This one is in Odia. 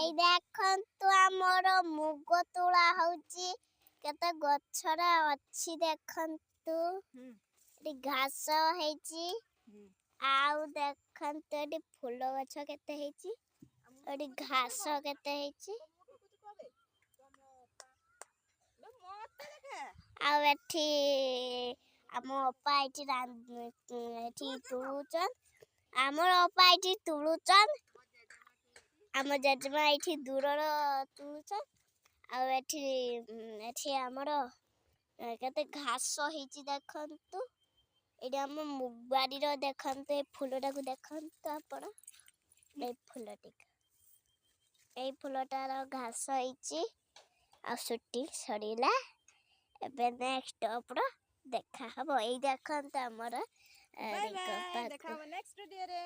ଏଇ ଦେଖନ୍ତୁ ଆମର ମୁଗ ତୁଳା ହଉଛି କେତେ ଗଛରେ ଅଛି ଦେଖନ୍ତୁ ଏଠି ଘାସ ହେଇଛି ଆଉ ଦେଖନ୍ତୁ ଏଠି ଫୁଲ ଗଛ କେତେ ହେଇଛି ଏଠି ଘାସ କେତେ ହେଇଛି ଆଉ ଏଠି ଆମ ଅପା ଏଠି ତୁଳୁଛନ୍ ଆମର ଅପା ଏଠି ତୁଳୁଛନ୍ ଆମ ଜେଜେମା ଏଠି ଦୂରର ତୁଳୁଛନ୍ ଆଉ ଏଠି ଆମର କେତେ ଘାସ ହେଇଛି ଦେଖନ୍ତୁ ଏଇଠି ଆମ ବାଡ଼ିର ଦେଖନ୍ତୁ ଏ ଫୁଲଟାକୁ ଦେଖନ୍ତୁ ଆପଣ ଏଇ ଫୁଲଟିକୁ ଏଇ ଫୁଲଟାର ଘାସ ହେଇଛି ଆଉ ସୁଟି ସରିଲା ଏବେ ନେକ୍ସଟ ଅପର ଦେଖା ହବ ଏଇ ଦେଖନ୍ତୁ ଆମର ବାଏ ବାଏ ଦେଖା ହବ ନେକ୍ସଟ ଭିଡିଓରେ।